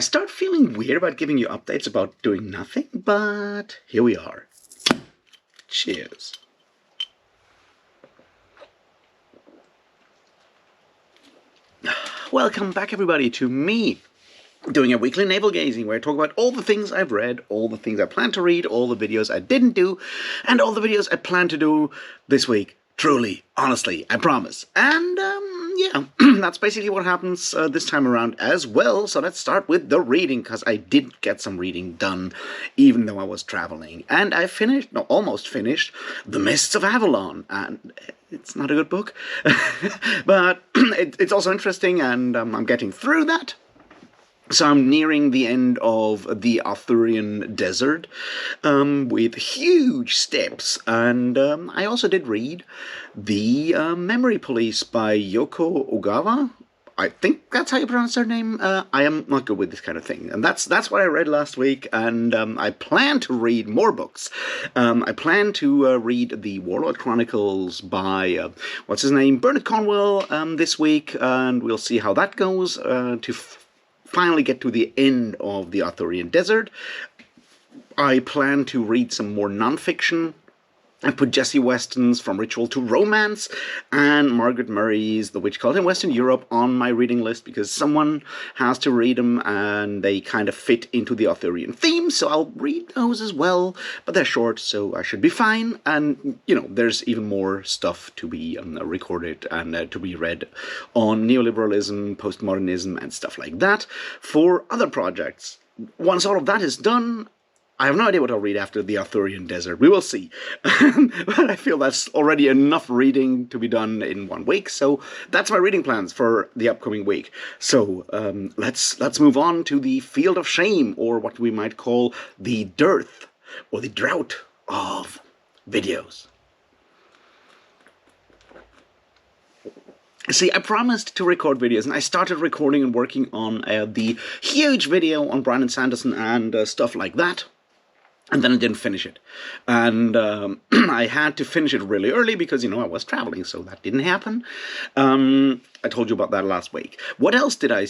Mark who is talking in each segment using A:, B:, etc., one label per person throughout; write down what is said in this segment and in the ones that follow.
A: start feeling weird about giving you updates about doing nothing, but here we are. Cheers. Welcome back, everybody, to me doing a weekly navel-gazing where I talk about all the things I've read, all the things I plan to read, all the videos I didn't do, and all the videos I plan to do this week. Truly, honestly, I promise. And, yeah, that's basically what happens this time around as well. So let's start with the reading, because I did get some reading done, even though I was traveling. And I almost finished The Mists of Avalon, and it's not a good book, but it's also interesting, and I'm getting through that. So I'm nearing the end of the Arthurian Desert with huge steps, and I also did read The Memory Police by Yoko Ogawa. I think that's how you pronounce her name. I am not good with this kind of thing, and that's what I read last week, and I plan to read more books. I plan to read the Warlord Chronicles by, what's his name, Bernard Cornwell this week, and we'll see how that goes to finally get to the end of the Arthurian Desert. I plan to read some more non-fiction. I put Jesse Weston's From Ritual to Romance and Margaret Murray's The Witch Cult in Western Europe on my reading list, because someone has to read them and they kind of fit into the Arthurian theme, so I'll read those as well, but they're short, so I should be fine. And, you know, there's even more stuff to be recorded and to be read on neoliberalism, postmodernism, and stuff like that for other projects. Once all of that is done, I have no idea what I'll read after the Arthurian Desert. We will see. But I feel that's already enough reading to be done in 1 week. So that's my reading plans for the upcoming week. So let's move on to the field of shame, or what we might call the dearth or the drought of videos. See, I promised to record videos, and I started recording and working on the huge video on Brandon Sanderson and stuff like that. And then I didn't finish it. And I had to finish it really early because, you know, I was traveling, so that didn't happen. I told you about that last week. What else did I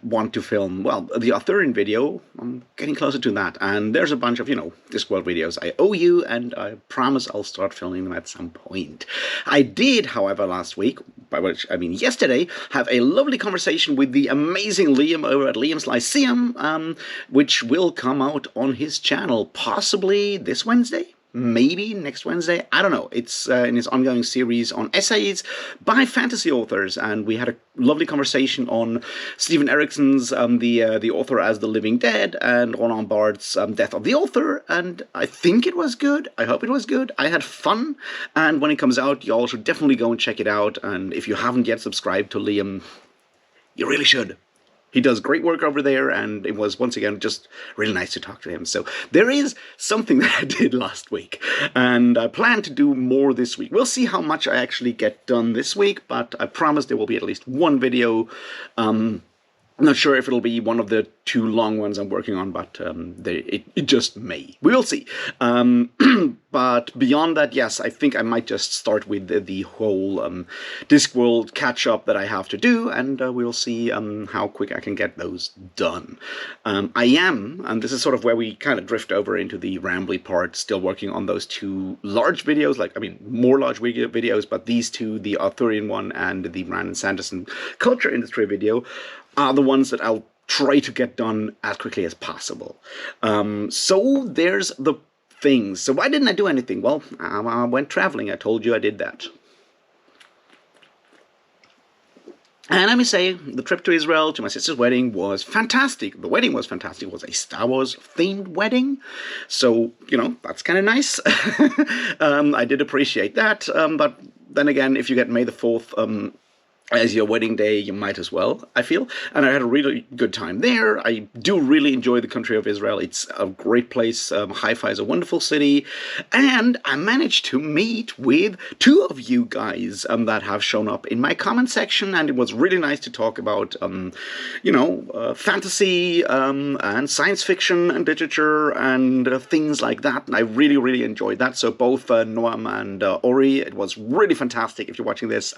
A: want to film? Well, the Arthurian video, I'm getting closer to that. And there's a bunch of, you know, Discworld videos I owe you, and I promise I'll start filming them at some point. I did, however, last week, by which I mean yesterday, have a lovely conversation with the amazing Liam over at Liam's Lyceum, which will come out on his channel possibly this Wednesday. Maybe next Wednesday, I don't know. It's in his ongoing series on essays by fantasy authors, and we had a lovely conversation on Stephen Erickson's the author as the living dead, and Roland Barthes' Death of the Author, and I think it was good. I hope it was good. I had fun, and when it comes out, y'all should definitely go and check it out, and if you haven't yet subscribed to Liam, you really should. He does great work over there, and it was, once again, just really nice to talk to him. So there is something that I did last week, and I plan to do more this week. We'll see how much I actually get done this week, but I promise there will be at least one video. I'm not sure if it'll be one of the 2 long ones I'm working on, but it just may. We will see. But beyond that, yes, I think I might just start with the whole Discworld catch-up that I have to do, and we'll see how quick I can get those done. I am, and this is sort of where we kind of drift over into the rambly part, still working on those 2 large videos, more large videos, but these 2, the Arthurian one and the Brandon Sanderson culture industry video, are the ones that I'll try to get done as quickly as possible. So there's the things. So why didn't I do anything? Well, I went traveling. I told you I did that. And let me say, the trip to Israel to my sister's wedding was fantastic. The wedding was fantastic. It was a Star Wars themed wedding. So, you know, that's kind of nice. I did appreciate that. But then again, if you get May the 4th as your wedding day, you might as well, I feel. And I had a really good time there. I do really enjoy the country of Israel. It's a great place. Haifa is a wonderful city. And I managed to meet with 2 of you guys that have shown up in my comment section. And it was really nice to talk about, fantasy and science fiction and literature and things like that. And I really, really enjoyed that. So both Noam and Ori, it was really fantastic. If you're watching this,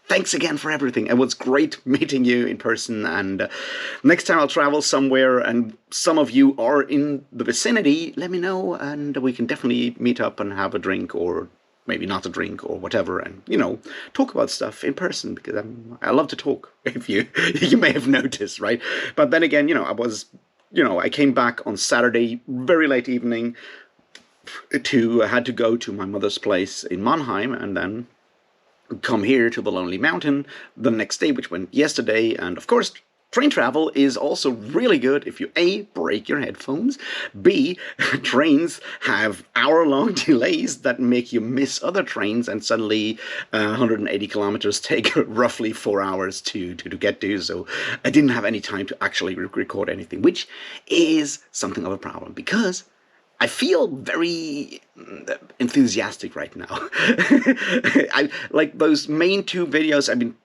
A: thanks again for everything. It was great meeting you in person, and next time I'll travel somewhere and some of you are in the vicinity, let me know, and we can definitely meet up and have a drink, or maybe not a drink or whatever, and talk about stuff in person, because I love to talk, if you may have noticed, right? But then again, I came back on Saturday very late evening had to go to my mother's place in Mannheim, and then come here to the Lonely Mountain the next day, which went yesterday. And of course, train travel is also really good if you A, break your headphones, B, trains have hour-long delays that make you miss other trains, and suddenly 180 kilometers take roughly 4 hours to get to. So I didn't have any time to actually record anything, which is something of a problem, because I feel very enthusiastic right now. I like those main two videos I've been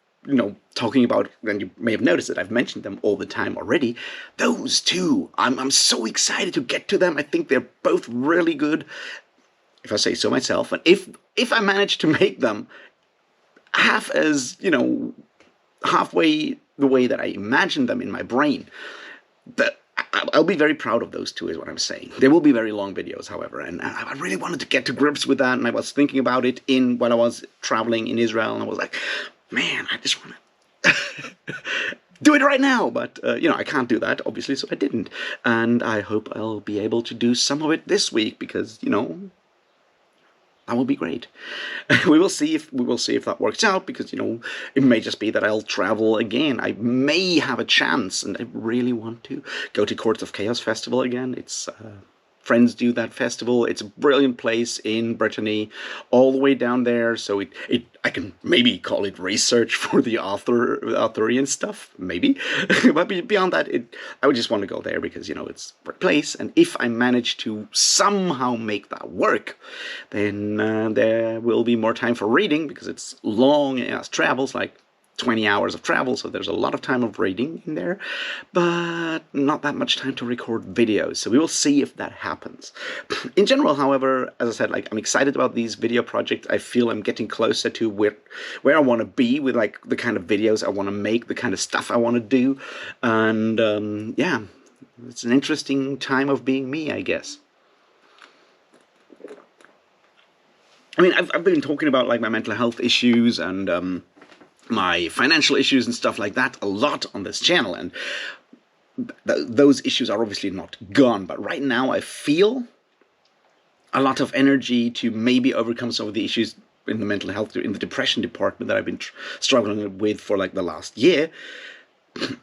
A: talking about, and you may have noticed that I've mentioned them all the time already. Those two, I'm so excited to get to them. I think they're both really good, if I say so myself. And if I manage to make them halfway the way that I imagined them in my brain, I'll be very proud of those two, is what I'm saying. They will be very long videos, however, and I really wanted to get to grips with that, and I was thinking about it while I was traveling in Israel, and I was like, man, I just want to do it right now, but, I can't do that, obviously, so I didn't, and I hope I'll be able to do some of it this week, because, that will be great. We will see if that works out, because it may just be that I'll travel again. I may have a chance, and I really want to go to Courts of Chaos Festival again. It's friends do that festival. It's a brilliant place in Brittany, all the way down there. So I can maybe call it research for the Arthurian stuff, maybe. But beyond that, I would just want to go there because it's a great place. And if I manage to somehow make that work, then there will be more time for reading, because it's long as travels, like 20 hours of travel, so there's a lot of time of reading in there, but not that much time to record videos, so we will see if that happens. In general, however, as I said, I'm excited about these video projects. I feel I'm getting closer to where I want to be with the kind of videos I want to make, the kind of stuff I want to do, and yeah, it's an interesting time of being me, I guess. I mean, I've been talking about my mental health issues and my financial issues and stuff like that a lot on this channel, and those issues are obviously not gone, but right now I feel a lot of energy to maybe overcome some of the issues in the mental health, in the depression department that I've been struggling with for the last year.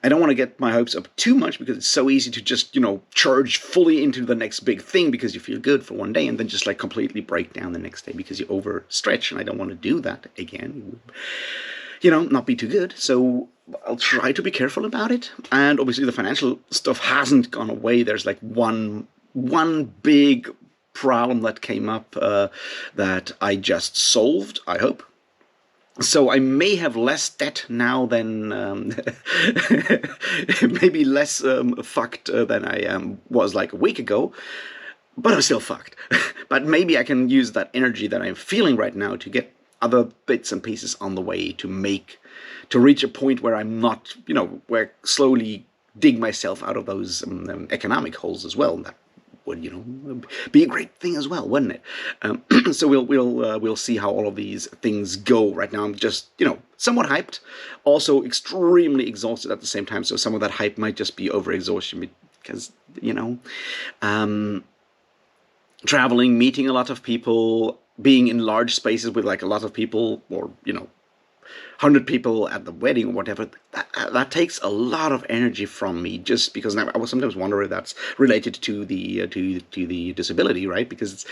A: I don't want to get my hopes up too much, because it's so easy to just, charge fully into the next big thing because you feel good for one day, and then just completely break down the next day because you overstretch, and I don't want to do that again. Not be too good, so I'll try to be careful about it. And obviously the financial stuff hasn't gone away. There's one big problem that came up that I just solved, I hope. So I may have less debt now than, maybe less fucked than I was a week ago, but I'm still fucked. But maybe I can use that energy that I'm feeling right now to get other bits and pieces on the way to reach a point where I'm not, where I slowly dig myself out of those economic holes as well. That would, be a great thing as well, wouldn't it? So we'll see how all of these things go. Right now, I'm just, somewhat hyped, also extremely exhausted at the same time. So some of that hype might just be overexhaustion, because, traveling, meeting a lot of people, being in large spaces with a lot of people, or 100 people at the wedding or whatever, that takes a lot of energy from me, just because I was sometimes wonder if that's related to the disability, right? Because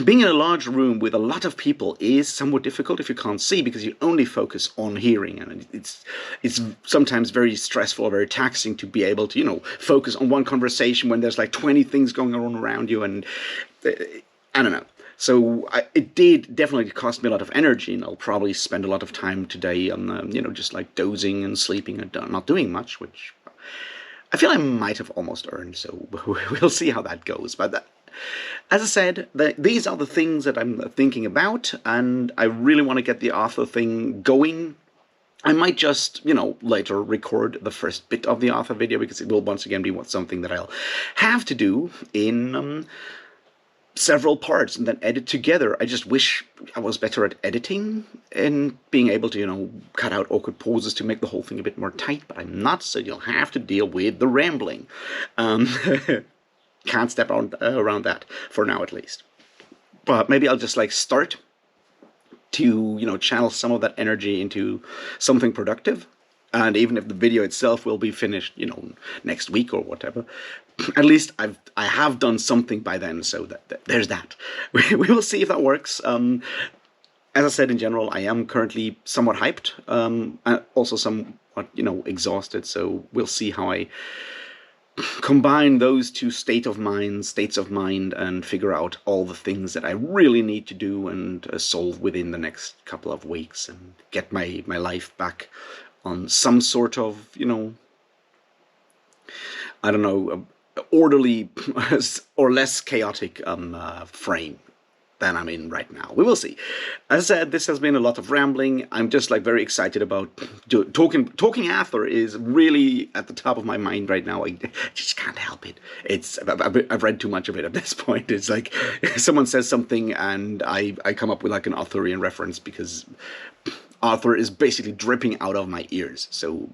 A: being in a large room with a lot of people is somewhat difficult if you can't see, because you only focus on hearing, and it's sometimes very stressful, very taxing to be able to focus on one conversation when there's 20 things going on around you, and I don't know. So it did definitely cost me a lot of energy, and I'll probably spend a lot of time today on, just dozing and sleeping and not doing much, which I feel I might have almost earned. So we'll see how that goes. But as I said, these are the things that I'm thinking about, and I really want to get the Arthur thing going. I might just, later record the first bit of the author video, because it will once again be something that I'll have to do in several parts and then edit together. I just wish I was better at editing and being able to, cut out awkward pauses to make the whole thing a bit more tight, but I'm not, so you'll have to deal with the rambling. Can't step around that, for now at least. But maybe I'll just start to, channel some of that energy into something productive. And even if the video itself will be finished, next week or whatever, at least I have done something by then, so that there's that. We will see if that works. As I said, in general, I am currently somewhat hyped, and also somewhat, exhausted, so we'll see how I combine those two states of mind, and figure out all the things that I really need to do and solve within the next couple of weeks, and get my life back on some sort of, I don't know, orderly or less chaotic frame than I'm in right now. We will see. As I said, this has been a lot of rambling. I'm just very excited about talking Aether is really at the top of my mind right now. I just can't help it. I've read too much of it at this point. It's like someone says something and I come up with an Arthurian reference, because Arthur is basically dripping out of my ears. So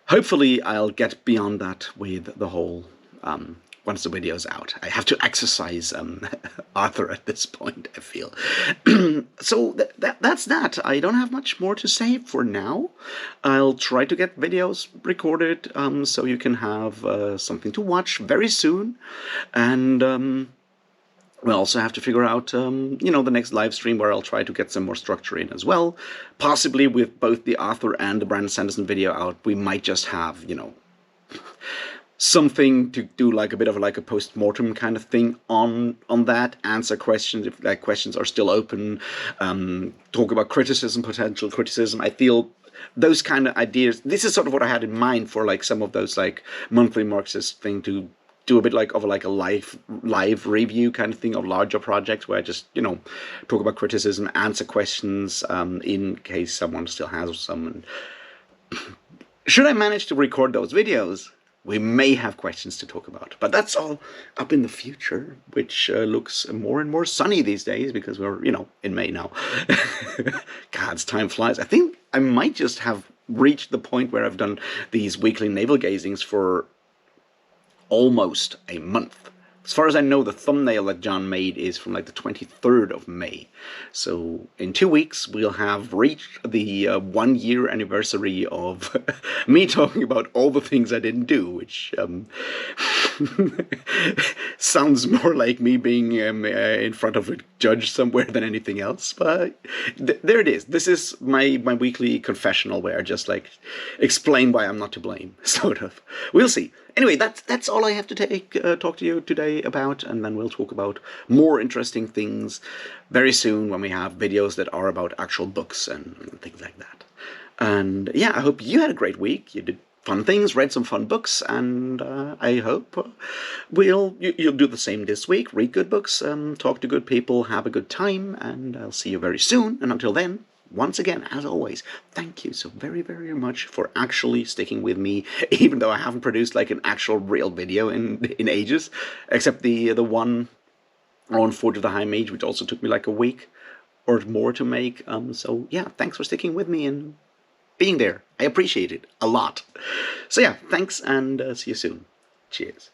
A: hopefully I'll get beyond that with the whole once the video's out. I have to exercise Arthur at this point, I feel. So that's that. I don't have much more to say for now. I'll try to get videos recorded so you can have something to watch very soon. And we'll also have to figure out, the next live stream, where I'll try to get some more structure in as well. Possibly with both the Arthur and the Brandon Sanderson video out, we might just have, something to do a bit of a post-mortem kind of thing on that, answer questions if questions are still open, talk about potential criticism. I feel those kind of ideas, this is sort of what I had in mind for some of those monthly Marxist thing, to do a bit of a live review kind of thing of larger projects, where I just, talk about criticism, answer questions, in case someone still has some. Should I manage to record those videos, we may have questions to talk about. But that's all up in the future, which looks more and more sunny these days, because we're, in May now. God's time flies. I think I might just have reached the point where I've done these weekly navel-gazings for almost a month. As far as I know, the thumbnail that John made is from the 23rd of May. So in 2 weeks, we'll have reached the 1 year anniversary of me talking about all the things I didn't do, which sounds more like me being in front of a judge somewhere than anything else. But there it is. This is my weekly confessional, where I just explain why I'm not to blame, sort of. We'll see. Anyway, that's all I have to talk to you today about, and then we'll talk about more interesting things very soon, when we have videos that are about actual books and things like that. And yeah, I hope you had a great week. You did fun things, read some fun books, and I hope you'll do the same this week. Read good books, talk to good people, have a good time, and I'll see you very soon. And until then, once again, as always, thank you so very, very much for actually sticking with me, even though I haven't produced an actual real video in ages, except the one on Forge of the High Mage, which also took me a week or more to make. So yeah, thanks for sticking with me and being there. I appreciate it a lot. So yeah, thanks, and see you soon. Cheers.